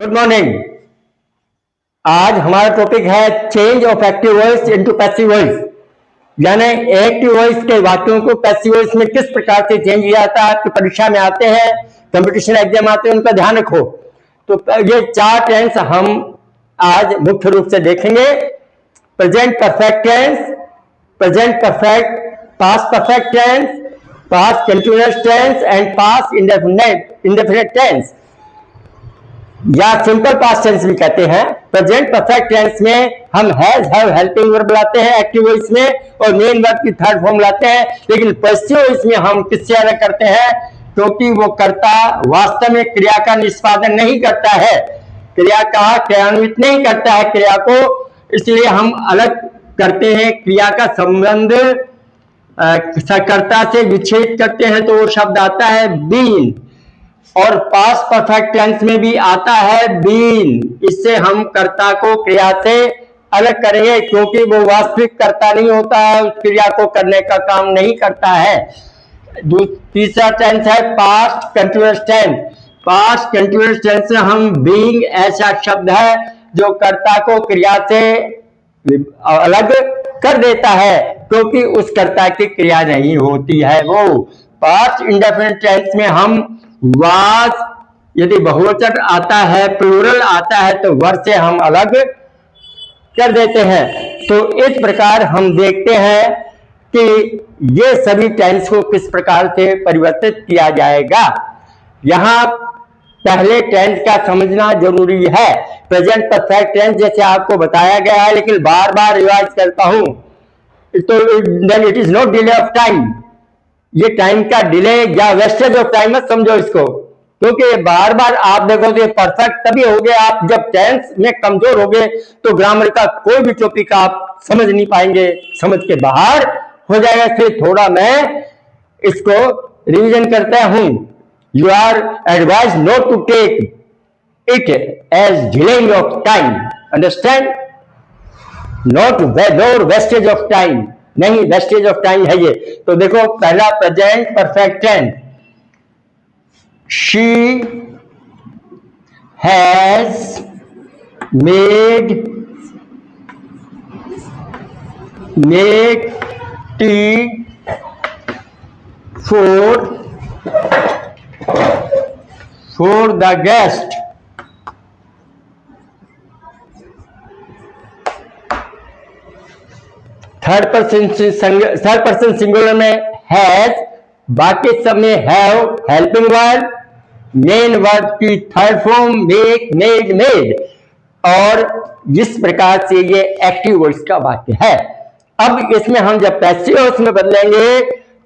Good morning. आज हमारा topic है change of active voice into passive voice, यानी एक्टिव वॉइस के वाक्यों को पैसिव वॉइस में किस प्रकार से चेंज किया जाता है। आपकी परीक्षा में आते हैं, कंपटीशन एग्जाम आते हैं, उनका ध्यान रखो। तो ये 4 टेंस हम आज मुख्य रूप से देखेंगे। Present perfect tense, present perfect, past perfect tense, past continuous tense and past indefinite tense, या सिंपल पास्ट टेंस भी कहते हैं। प्रेजेंट परफेक्ट टेंस में हम हैज, हैव, हेल्पिंग वर्ब लाते हैं एक्टिव वॉइस में, और मेन वर्ब की थर्ड फॉर्म लाते हैं। लेकिन पैसिव वॉइस में हम किससे अलग करते हैं, क्योंकि वो कर्ता वास्तव में क्रिया का निष्पादन नहीं करता है, क्रिया का क्रियान्वित नहीं करता है क्रिया को, इसलिए हम अलग करते हैं। क्रिया का संबंध कर्ता से विच्छेद करते हैं तो वो शब्द आता है बीन, और पास्ट परफेक्ट टेंस में भी आता है बीन। इससे हम कर्ता को क्रिया से अलग करेंगे, क्योंकि वो वास्तविक कर्ता नहीं होता है, उस क्रिया को करने का काम नहीं करता है। तीसरा टेंस है past continuous tense. Past continuous tense में हम बीइंग ऐसा शब्द है जो कर्ता को क्रिया से अलग कर देता है, क्योंकि उस कर्ता की क्रिया नहीं होती है वो। पास्ट इंडेफिनिट टेंस में हम वाज, यदि बहुवचन आता है, प्लूरल आता है, तो वर से हम अलग कर देते हैं। तो इस प्रकार हम देखते हैं कि ये सभी टेंस को किस प्रकार से परिवर्तित किया जाएगा। यहां पहले टेंस का समझना जरूरी है। प्रेजेंट परफेक्ट टेंस जैसे आपको बताया गया है, लेकिन बार बार रिवाइज करता हूं, तो then it is not delay of time. ये टाइम का डिले या वेस्टेज ऑफ टाइम मत समझो इसको, क्योंकि बार बार आप देखो तो परफेक्ट तभी हो गए आप जब टेंस में कमजोर हो गए, तो ग्रामर का कोई भी टॉपिक आप समझ नहीं पाएंगे, समझ के बाहर हो जाएगा। फिर थोड़ा मैं इसको रिवीजन करता हूं। You are advise not to take it as delaying of time, understand, not wastage of time, नहीं वेस्टेज ऑफ टाइम है ये। तो देखो पहला present perfect tense, she has made tea for the guest. Third person singular में has, बाकी सब में have, helping verb, main verb की third form make, made, made, और जिस प्रकार से ये एक्टिव वॉइस का वाक्य है। अब इसमें हम जब पैसिव वॉइस में बदलेंगे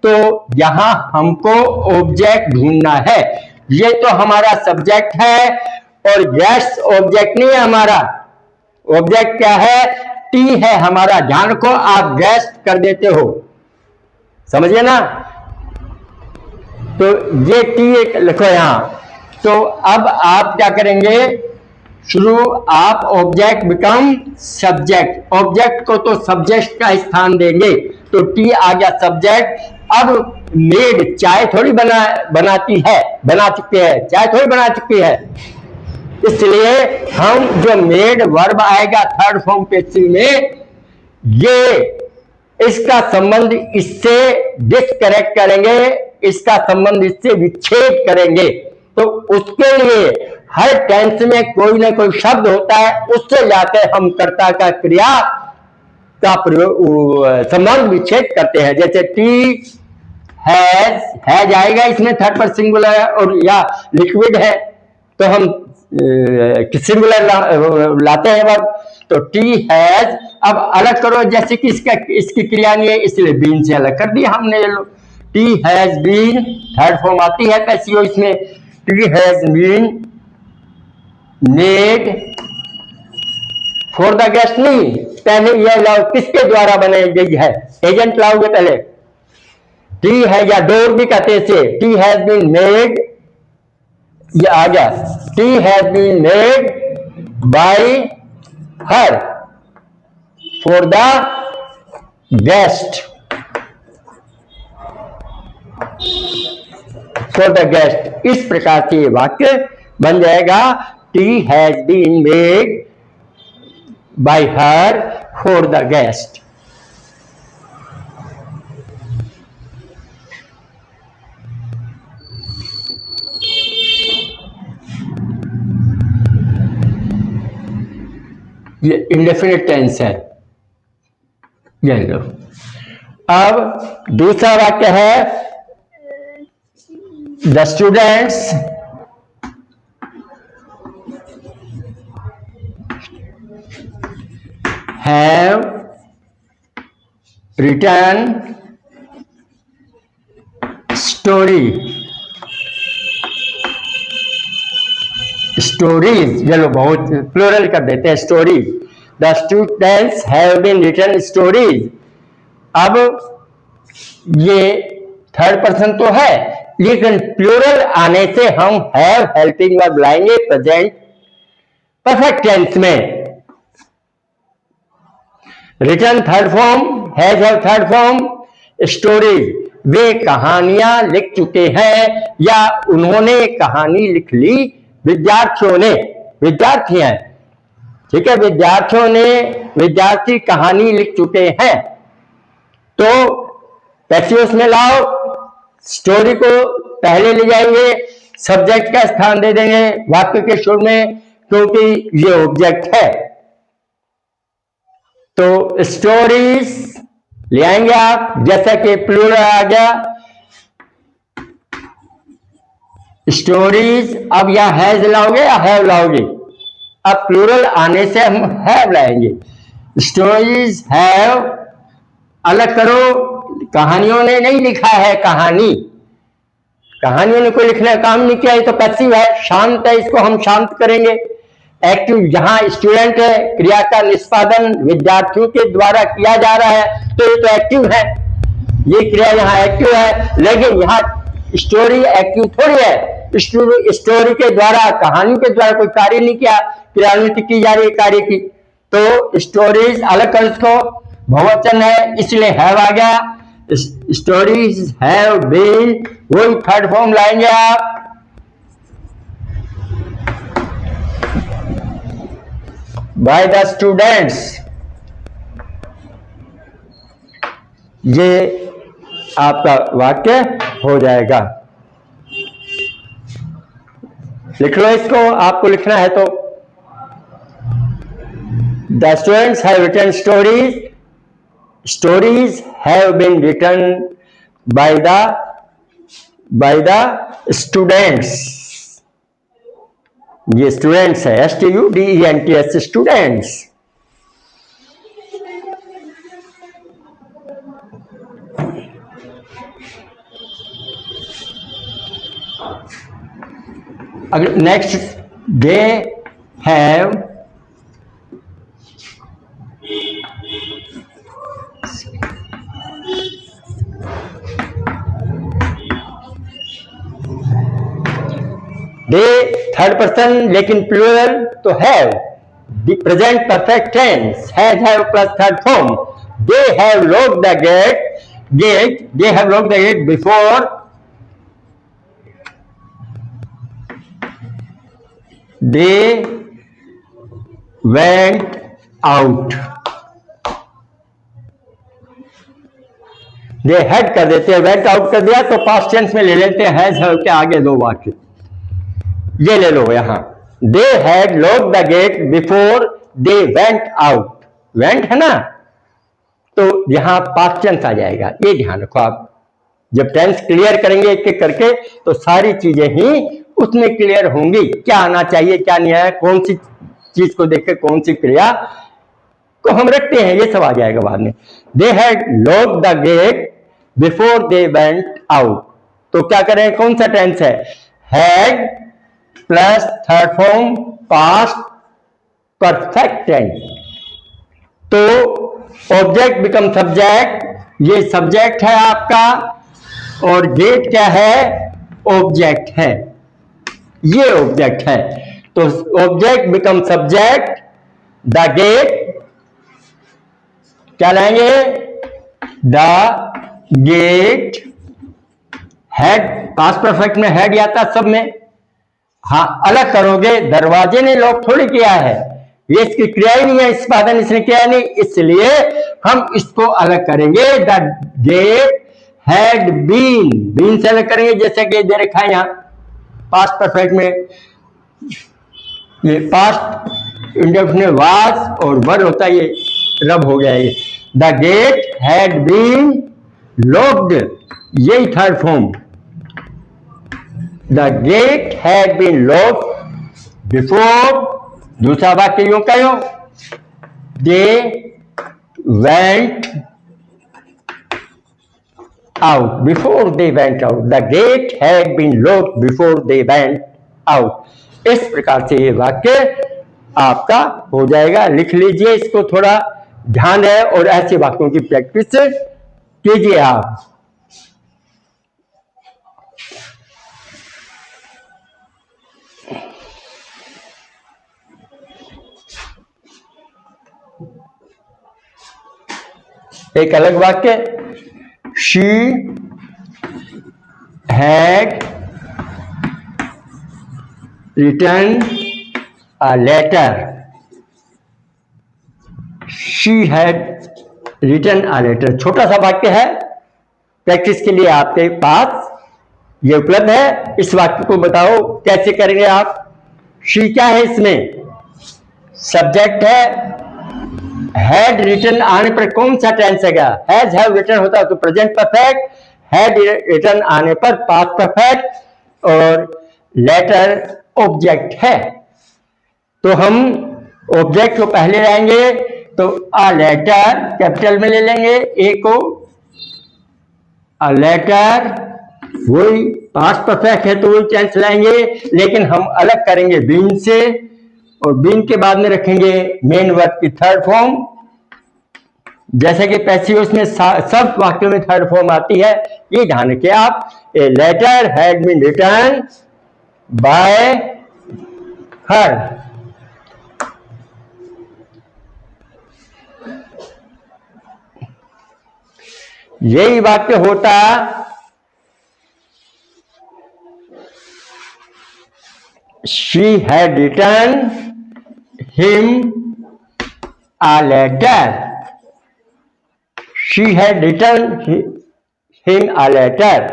तो यहां हमको ऑब्जेक्ट ढूंढना है। ये तो हमारा सब्जेक्ट है और गेस्ट ऑब्जेक्ट नहीं है हमारा। ऑब्जेक्ट क्या है, टी है हमारा। ध्यान को आप गेस्ट कर देते हो, समझिए ना। तो ये टी एक लिखो यहां। तो अब आप क्या करेंगे, शुरू आप ऑब्जेक्ट बिकम सब्जेक्ट, ऑब्जेक्ट को तो सब्जेक्ट का स्थान देंगे, तो टी आ गया सब्जेक्ट। अब मेड चाय थोड़ी बनाती है, बना चुके हैं, चाय थोड़ी बना चुकी है, इसलिए हम जो मेड वर्ब आएगा थर्ड फॉर्म पैसिव में, ये इसका संबंध इससे डिस्कनेक्ट करेंगे, इसका संबंध इससे विच्छेद करेंगे। तो उसके लिए हर टेंस में कोई ना कोई शब्द होता है, उससे जाकर हम कर्ता का क्रिया का संबंध विच्छेद करते हैं। जैसे टी हैज आएगा, इसमें थर्ड पर सिंगुलर है और या लिक्विड है, तो हम सिंगुलर लाते हैं वर्ब, तो टी हैज। अब अलग करो, जैसे कि इसकी क्रिया नहीं है, इसलिए बीन से अलग कर दिया हमने। Tea has been third form आती है पैसिव वॉइस में, tea has been made for the guest. नहीं, पहले यह लाओ किसके द्वारा बनाई गई है, एजेंट लाओगे पहले। टी है या डोर भी कहते हैं, टी हैज बीन मेड, ये आ गया, tea has been made by her for the guest, for the guest. इस प्रकार से वाक्य बन जाएगा। tea has been made by her for the guest. ये इंडेफिनिट टेंस है, ये लो। अब दूसरा वाक्य है, the students have written story, stories, चलो बहुत प्लूरल कर देते हैं, stories. The students have been written stories. अब ये थर्ड पर्सन तो है, लेकिन प्लूरल आने से हम हैव हेल्पिंग वर्ब लाएंगे प्रेजेंट परफेक्ट टेंस में। Written third form, has have third form, stories वे कहानियां लिख चुके हैं या उन्होंने कहानी लिख ली, विद्यार्थियों ने, विद्यार्थी हैं, ठीक है, विद्यार्थियों ने, विद्यार्थी कहानी लिख चुके हैं। तो पैसिव में लाओ, स्टोरी को पहले ले जाएंगे, सब्जेक्ट का स्थान दे देंगे वाक्य के शुरू में, क्योंकि ये ऑब्जेक्ट है। तो स्टोरीज ले आएंगे आप, जैसा कि प्लूरल आ गया स्टोरीज। अब या हैज लाओगे या हैव लाओगे, अब प्लूरल आने से हम हैव लाएंगे। स्टोरीज हैव, अलग करो, कहानियों ने नहीं लिखा है, कहानी, कहानियों ने कोई लिखने का काम नहीं किया, ये तो पैसिव है, शांत है, इसको हम शांत करेंगे। एक्टिव, जहां स्टूडेंट है, क्रिया का निष्पादन विद्यार्थियों के द्वारा किया जा रहा है, तो ये तो एक्टिव है, ये क्रिया यहाँ एक्टिव है। लेकिन यहाँ स्टोरी एक्टिव थोड़ी है, स्टोरी के द्वारा, कहानी के द्वारा कोई कार्य नहीं किया, क्रियान्वित की जा रही है कार्य की। तो स्टोरीज अलग कर, इसको बहुवचन है इसलिए हैव आ गया। स्टोरीज हैव बीन, वही थर्ड फॉर्म लाएंगे आप, बाय द स्टूडेंट्स। ये आपका वाक्य हो जाएगा। लिख लो इसको, आपको लिखना है तो। The students have written stories, stories have been written by the students. ये स्टूडेंट्स है, STUDENTS, स्टूडेंट्स। अगर next, they have they third person लेकिन प्लूरल तो have, present perfect tense, have plus third form. They have locked the gate, they have locked the gate before they went out। they had कर देते हैं, went out कर दिया तो past tense में ले लेते हैं हैज हैव के आगे दो वाक्य। ये ले लो यहां, they had locked the gate before they went out। went है ना, तो यहां पास्ट टेंस आ जाएगा, ये ध्यान रखो आप। जब टेंस क्लियर करेंगे एक एक करके तो सारी चीजें ही उसमें क्लियर होंगी, क्या आना चाहिए क्या नहीं है, कौन सी चीज को देख के कौन सी क्रिया को हम रखते हैं, ये सब आ जाएगा बाद में। They had locked the gate before they went out, तो क्या करें, कौन सा टेंस है, had plus third form past perfect tense. तो ऑब्जेक्ट बिकम सब्जेक्ट, ये सब्जेक्ट है आपका और गेट क्या है, ऑब्जेक्ट है, ये ऑब्जेक्ट है। तो object become subject, the gate क्या लाएंगे, the gate had, past perfect में हैड आता सब में, हाँ, अलग करोगे, दरवाजे ने लॉक थोड़ी किया है, ये इसकी क्रिया ही नहीं है, स्पादन इसने किया नहीं, इसलिए हम इसको अलग करेंगे। द गेट हैड बीन से अलग करेंगे, जैसे कि दे रखा है यहाँ पास्ट परफेक्ट में, ये पास्ट इंडेफिनिट वाज और वर होता है, ये रब हो गया ये। The gate had been locked, यही third form. The gate had been locked before, दूसरा वाक्य यूं कहो, they went out, before they went out, the gate had been locked before they went out. इस प्रकार से ये वाक्य आपका हो जाएगा। लिख लीजिए, इसको थोड़ा ध्यान है और ऐसे वाक्यों की प्रैक्टिस कीजिए आप। एक अलग वाक्य, she had return a letter, she had return a letter, छोटा सा वाक्य है, प्रैक्टिस के लिए आपके पास ये उपलब्ध है। इस वाक्य को बताओ कैसे करेंगे आप। शी क्या है, इसमें सब्जेक्ट है, हैड रिटर्न आने पर कौन सा टेंस है, हैज हैव रिटर्न होता तो प्रेजेंट परफेक्ट, हैड रिटर्न आने पर पास्ट परफेक्ट, और लेटर ऑब्जेक्ट है। तो हम ऑब्जेक्ट को पहले लाएंगे, तो अ लेटर कैपिटल में ले लेंगे, ए को, अ लेटर, वही पास्ट परफेक्ट है तो वही टेंस लाएंगे, लेकिन हम अलग करेंगे बीन से, और बीन के बाद में रखेंगे मेन वर्ब की थर्ड फॉर्म, जैसे कि पैसिव में सब वाक्यों में थर्ड फॉर्म आती है, ये ध्यान रखिए आप। A letter had been return by her, यही वाक्य होता she had return him a letter, she had return him a letter,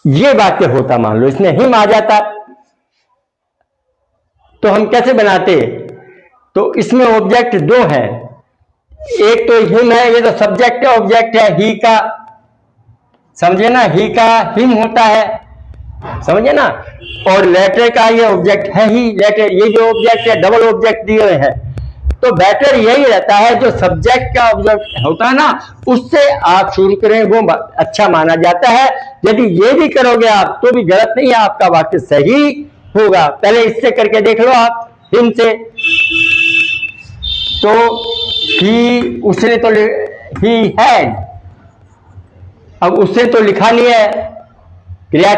ये वाक्य होता। मान लो इसमें हिम आ जाता तो हम कैसे बनाते, तो इसमें ऑब्जेक्ट दो है, एक तो हिम है, ये तो सब्जेक्ट है, ऑब्जेक्ट है ही का, समझे ना, ही का हिम होता है, समझे ना, और लेटर का ये ऑब्जेक्ट है ही, लेटर, ये जो ऑब्जेक्ट है डबल ऑब्जेक्ट दिए हुए हैं, तो बेटर यही रहता है जो सब्जेक्ट का ऑब्जेक्ट होता है ना, उससे आप शुरू करें, वो अच्छा माना जाता है। यदि ये भी करोगे आप तो भी गलत नहीं है, आपका वाक्य सही होगा। पहले इससे करके देख लो आप, हिम से, तो ही, उसने तो ही हैड, अब उसने तो लिखा नहीं है, क्रिया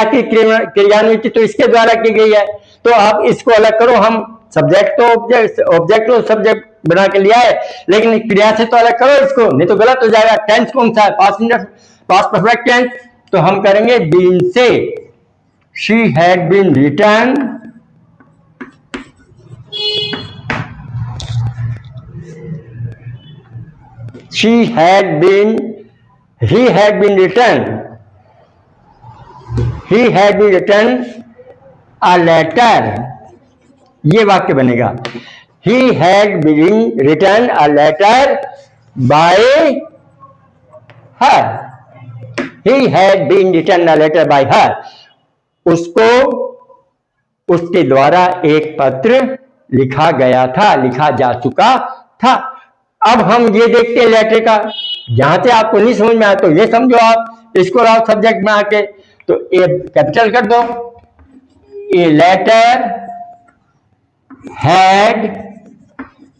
की क्रियान्विति तो इसके द्वारा की गई है, तो आप इसको अलग करो, हम सब्जेक्ट तो ऑब्जेक्ट तो सब्जेक्ट बना के लिया है, लेकिन क्रिया से तो अलग करो इसको, नहीं तो गलत हो जाएगा। टेंस कौन सा है, पास्ट परफेक्ट टेंस, तो हम करेंगे बीन से, she had been return he had been written a letter, ये वाक्य बनेगा, he had been written a letter by her, he had been written a letter by her, उसको उसके द्वारा एक पत्र लिखा गया था, लिखा जा चुका था। अब हम ये देखते हैं लेटर का, जहां से आपको नहीं समझ में आया तो ये समझो आप, इसको लाओ सब्जेक्ट में आके, तो ए कैपिटल कर दो, ए लेटर हैड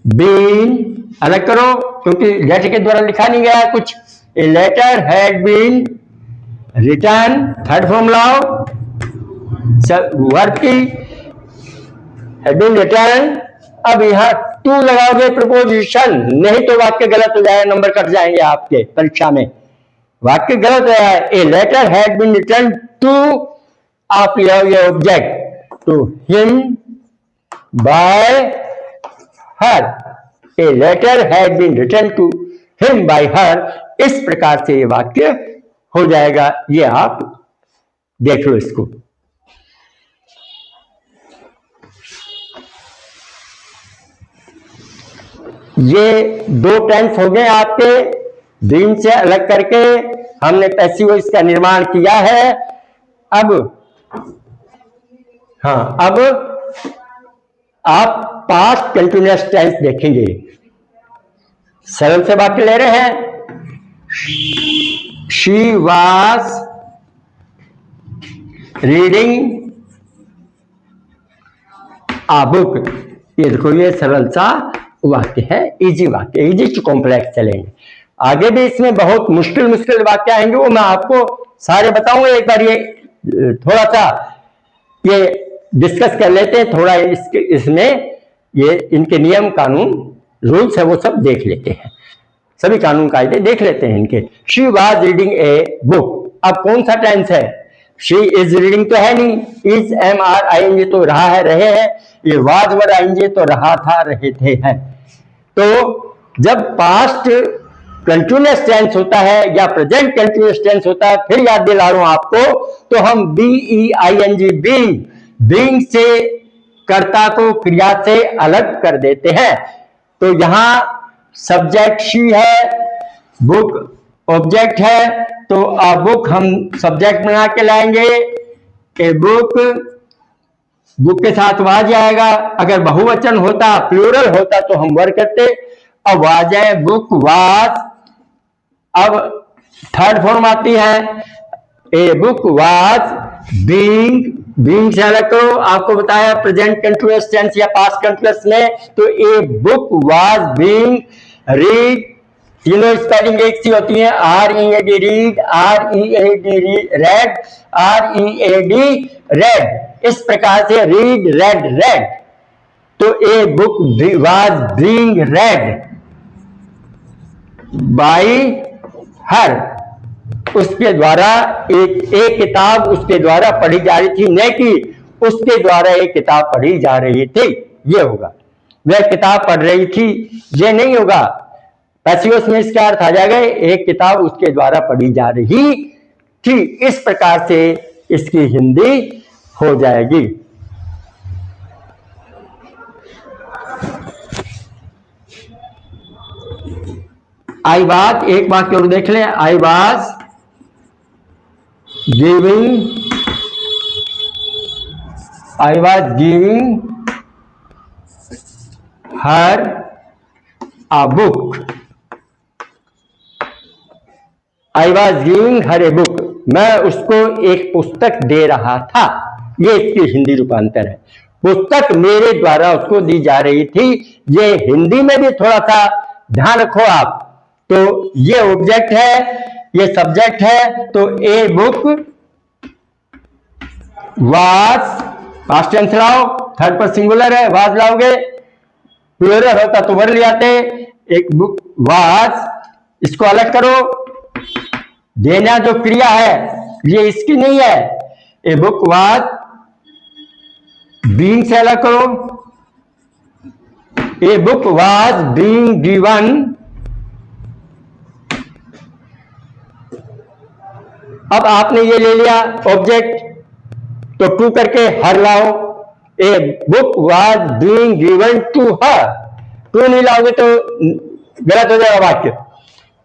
बीन, अलग करो क्योंकि लेटर के द्वारा लिखा नहीं गया कुछ, a letter had been return, third form लाओ वर्ब की, हैड बीन रिटर्न। अब यहां टू लगाओगे प्रपोजिशन, नहीं तो वाक्य गलत हो जाएगा, नंबर कट जाएंगे आपके परीक्षा में, वाक्य गलत हो जाए। A letter had been return to आप ले आओ ये ऑब्जेक्ट, तो him by her, a letter had been written to him by her, इस प्रकार से ये वाक्य हो जाएगा। ये आप देख लो इसको। ये दो टेंस हो गए आपके, बीन से अलग करके हमने पैसिव वॉइस का निर्माण किया है। अब हाँ, अब आप पास्ट कंटिन्यूअस टेंस देखेंगे। सरल से वाक्य ले रहे हैं। She was reading a book. ये देखो, ये सरल सा वाक्य है, इजी वाक्य, इजी टू कॉम्प्लेक्स चलेंगे। आगे भी इसमें बहुत मुश्किल मुश्किल वाक्य आएंगे, वो मैं आपको सारे बताऊंगा। एक बार ये थोड़ा सा ये डिस्कस कर लेते हैं, थोड़ा इसमें ये इनके नियम कानून रूल्स है वो सब देख लेते हैं, सभी कानून कायदे देख लेते हैं इनके। She was reading a book. अब कौन सा टेंस है? शी इज रीडिंग तो है नहीं, इज MRING तो रहा है, रहे हैं। ये वाज वर ING तो रहा था, रहे थे है। तो जब पास्ट कंटिन्यूअस टेंस होता है या प्रेजेंट कंटिन्यूअस टेंस होता है, फिर याद दिला रहा हूं आपको, तो हम BEING बीइंग से कर्ता को क्रिया से अलग कर देते हैं। तो यहां सब्जेक्ट शी है, बुक ऑब्जेक्ट है, तो आ बुक हम सब्जेक्ट बना के लाएंगे। ए बुक, बुक के साथ वाज आएगा। अगर बहुवचन होता, प्लूरल होता तो हम वर करते। अब वाज है, बुक वाज। अब थर्ड फॉर्म आती है, a book was being. Being से अलग करो, आपको बताया प्रेजेंट कंटिन्यूअस टेंस या पास्ट कंटिन्यूअस में, तो a book was being read. तीनों स्पेलिंग एक सी होती है, READ read, READ red, READ red. इस प्रकार से रीड, रेड, रेड। तो a book was being red bye हर, उसके द्वारा एक किताब उसके द्वारा पढ़ी जा रही थी, न कि उसके द्वारा एक किताब पढ़ी जा रही थी। ये होगा, वह किताब पढ़ रही थी, ये नहीं होगा। पैसिव में इसका अर्थ आ जाएगा, एक किताब उसके द्वारा पढ़ी जा रही थी। इस प्रकार से इसकी हिंदी हो जाएगी। आई वाज, एक वाक्य और देख लें। I was giving her a book। I was giving her a book, मैं उसको एक पुस्तक दे रहा था। ये इसकी हिंदी रूपांतर है। पुस्तक मेरे द्वारा उसको दी जा रही थी। ये हिंदी में भी थोड़ा सा ध्यान रखो आप। तो ये ऑब्जेक्ट है, ये सब्जेक्ट है, तो a book was, past tense लाओ, थर्ड पर सिंगुलर है, वाज लाओगे, प्लूरल होता तो वर ले आते। एक बुक वाज, इसको अलग करो। देना जो क्रिया है ये इसकी नहीं है। ए बुक वाज बीइंग से अलग करो। ए बुक वाज बीइंग गिवन। अब आपने ये ले लिया ऑब्जेक्ट, तो टू करके हर लाओ। A book was being given to her. To नहीं लाओगे तो गलत हो जाएगा वाक्य।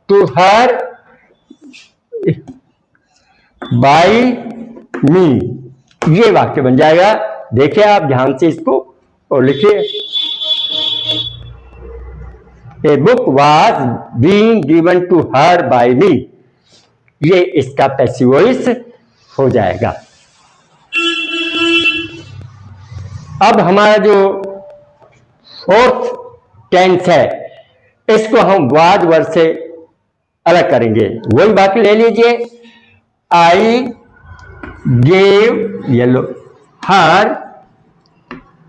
टू हर बाय मी, ये वाक्य बन जाएगा। देखिए आप ध्यान से इसको और लिखिए। A book was being given to her by me, ये इसका पैसिव वॉइस हो जाएगा। अब हमारा जो फोर्थ टेंस है, इसको हम वाज वर्ड से अलग करेंगे। वही बात ले लीजिए। I gave yellow her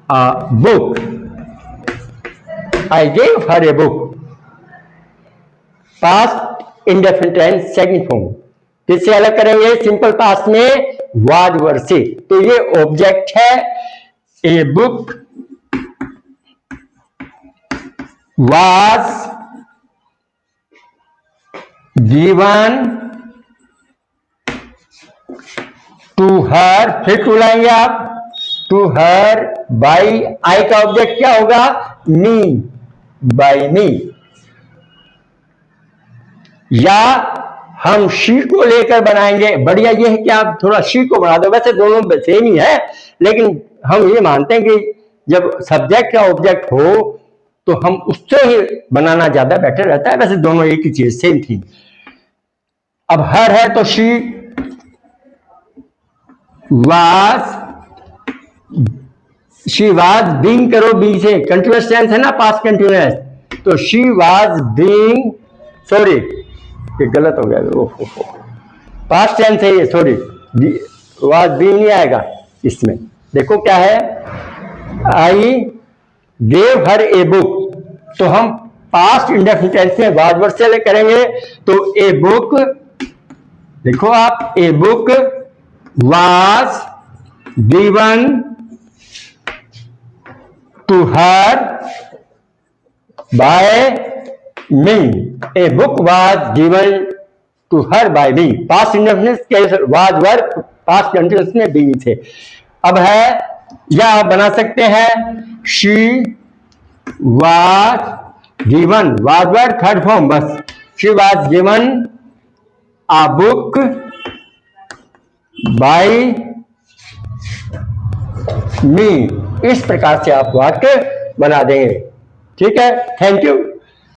a book. I gave her a book, past indefinite tense second form. किससे अलग करेंगे? सिंपल पास्ट में वाज वर से। तो ये ऑब्जेक्ट है, a book was given to her, फिर टू लाएंगे आप, टू हर बाई, आई का ऑब्जेक्ट क्या होगा, मी, बाई मी। या हम शी को लेकर बनाएंगे, बढ़िया ये है कि आप थोड़ा शी को बना दो, वैसे दोनों सेम ही है, लेकिन हम ये मानते हैं कि जब सब्जेक्ट या ऑब्जेक्ट हो तो हम उससे ही बनाना ज्यादा बेटर रहता है, वैसे दोनों एक ही चीज, सेम थी। अब हर है तो शी वाज बीइंग, करो बी से, कंटिन्यूअस टेंस है ना, पास्ट कंटिन्यूअस, तो शी वाज बीइंग, सॉरी ये गलत हो गया, ओहो पास्ट टेंस है ये, सॉरी वाज बीइंग नहीं आएगा इसमें। देखो क्या है, आई गेव हर ए बुक, तो हम पास्ट इंडेफिनिट टेंस में वाज वर्ब से करेंगे, तो ए बुक, देखो आप, a book was given to her by me, a book was given to her by me, past indefinite was verb, past continuous में being थे। अब है, या आप बना सकते हैं she was given, was verb third form, बस she was given a book by me, इस प्रकार से आप वाक्य बना देंगे। ठीक है, थैंक यू।